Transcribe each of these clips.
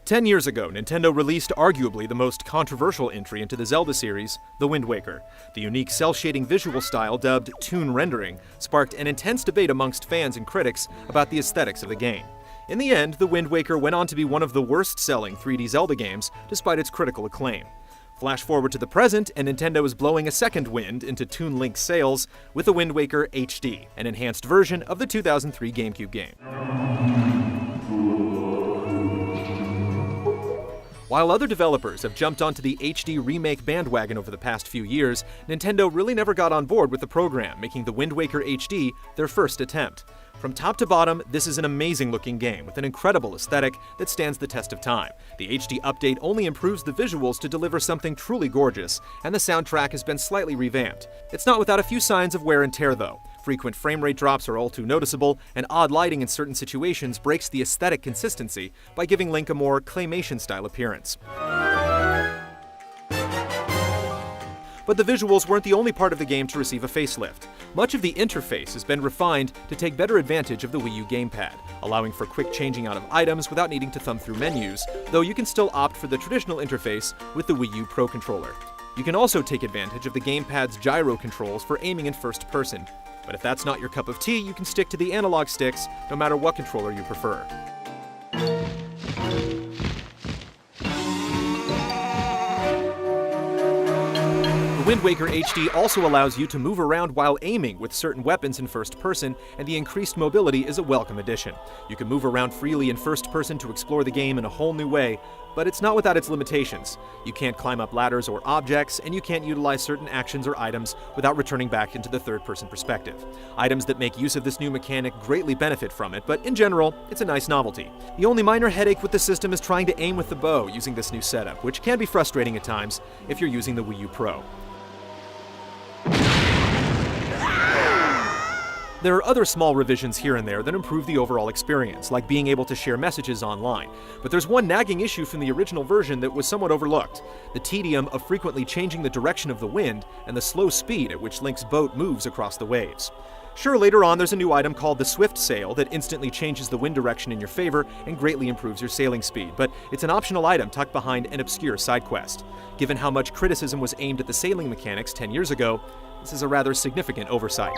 Ten years ago, Nintendo released arguably the most controversial entry into the Zelda series, The Wind Waker. The unique cel-shading visual style, dubbed toon rendering, sparked an intense debate amongst fans and critics about the aesthetics of the game. In the end, The Wind Waker went on to be one of the worst-selling 3D Zelda games, despite its critical acclaim. Flash forward to the present, and Nintendo is blowing a second wind into Toon Link's sails with The Wind Waker HD, an enhanced version of the 2003 GameCube game. While other developers have jumped onto the HD remake bandwagon over the past few years, Nintendo really never got on board with the program, making The Wind Waker HD their first attempt. From top to bottom, this is an amazing-looking game with an incredible aesthetic that stands the test of time. The HD update only improves the visuals to deliver something truly gorgeous, and the soundtrack has been slightly revamped. It's not without a few signs of wear and tear, though. Frequent frame rate drops are all too noticeable, and odd lighting in certain situations breaks the aesthetic consistency by giving Link a more claymation-style appearance. But the visuals weren't the only part of the game to receive a facelift. Much of the interface has been refined to take better advantage of the Wii U gamepad, allowing for quick changing out of items without needing to thumb through menus, though you can still opt for the traditional interface with the Wii U Pro controller. You can also take advantage of the gamepad's gyro controls for aiming in first person. But if that's not your cup of tea, you can stick to the analog sticks, no matter what controller you prefer. The Wind Waker HD also allows you to move around while aiming with certain weapons in first person, and the increased mobility is a welcome addition. You can move around freely in first person to explore the game in a whole new way, but it's not without its limitations. You can't climb up ladders or objects, and you can't utilize certain actions or items without returning back into the third-person perspective. Items that make use of this new mechanic greatly benefit from it, but in general, it's a nice novelty. The only minor headache with the system is trying to aim with the bow using this new setup, which can be frustrating at times if you're using the Wii U Pro. There are other small revisions here and there that improve the overall experience, like being able to share messages online. But there's one nagging issue from the original version that was somewhat overlooked: the tedium of frequently changing the direction of the wind and the slow speed at which Link's boat moves across the waves. Sure, later on there's a new item called the Swift Sail that instantly changes the wind direction in your favor and greatly improves your sailing speed, but it's an optional item tucked behind an obscure side quest. Given how much criticism was aimed at the sailing mechanics 10 years ago, this is a rather significant oversight.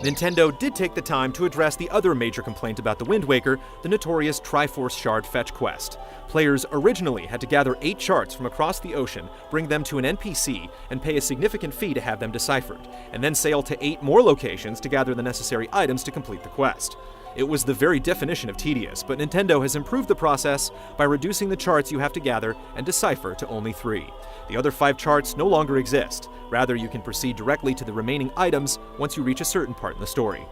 Nintendo did take the time to address the other major complaint about the Wind Waker, the notorious Triforce Shard fetch quest. Players originally had to gather 8 shards from across the ocean, bring them to an NPC, and pay a significant fee to have them deciphered, and then sail to 8 more locations to gather the necessary items to complete the quest. It was the very definition of tedious, but Nintendo has improved the process by reducing the charts you have to gather and decipher to only 3. The other 5 charts no longer exist. Rather, you can proceed directly to the remaining items once you reach a certain part in the story.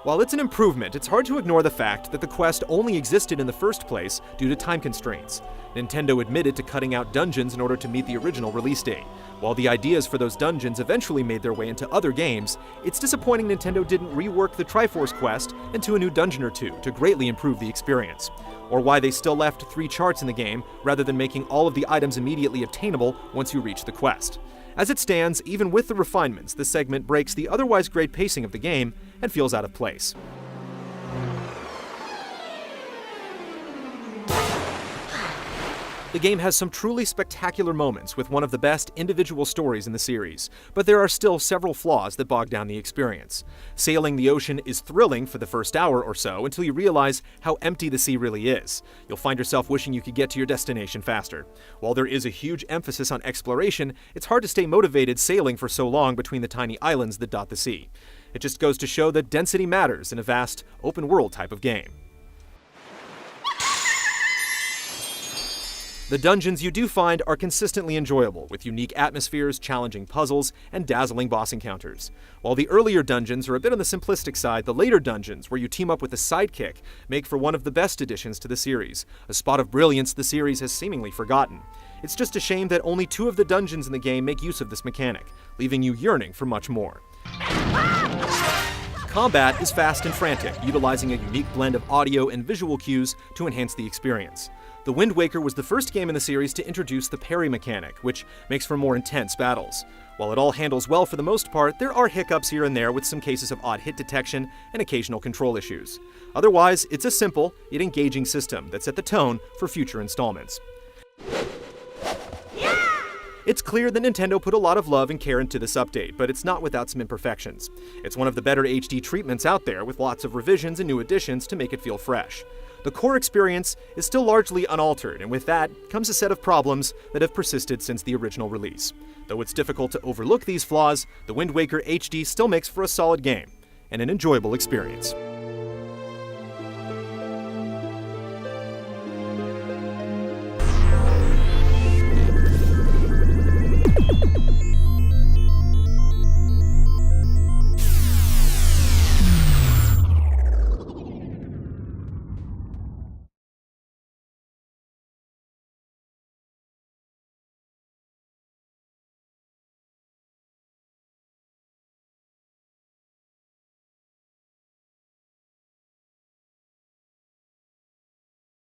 While it's an improvement, it's hard to ignore the fact that the quest only existed in the first place due to time constraints. Nintendo admitted to cutting out dungeons in order to meet the original release date. While the ideas for those dungeons eventually made their way into other games, it's disappointing Nintendo didn't rework the Triforce quest into a new dungeon or two to greatly improve the experience. Or why they still left 3 charts in the game rather than making all of the items immediately obtainable once you reach the quest. As it stands, even with the refinements, this segment breaks the otherwise great pacing of the game and feels out of place. The game has some truly spectacular moments with one of the best individual stories in the series, but there are still several flaws that bog down the experience. Sailing the ocean is thrilling for the first hour or so until you realize how empty the sea really is. You'll find yourself wishing you could get to your destination faster. While there is a huge emphasis on exploration, it's hard to stay motivated sailing for so long between the tiny islands that dot the sea. It just goes to show that density matters in a vast, open-world type of game. The dungeons you do find are consistently enjoyable, with unique atmospheres, challenging puzzles, and dazzling boss encounters. While the earlier dungeons are a bit on the simplistic side, the later dungeons, where you team up with a sidekick, make for one of the best additions to the series, a spot of brilliance the series has seemingly forgotten. It's just a shame that only 2 of the dungeons in the game make use of this mechanic, leaving you yearning for much more. Combat is fast and frantic, utilizing a unique blend of audio and visual cues to enhance the experience. The Wind Waker was the first game in the series to introduce the parry mechanic, which makes for more intense battles. While it all handles well for the most part, there are hiccups here and there with some cases of odd hit detection and occasional control issues. Otherwise, it's a simple, yet engaging system that set the tone for future installments. It's clear that Nintendo put a lot of love and care into this update, but it's not without some imperfections. It's one of the better HD treatments out there, with lots of revisions and new additions to make it feel fresh. The core experience is still largely unaltered, and with that comes a set of problems that have persisted since the original release. Though it's difficult to overlook these flaws, the Wind Waker HD still makes for a solid game and an enjoyable experience.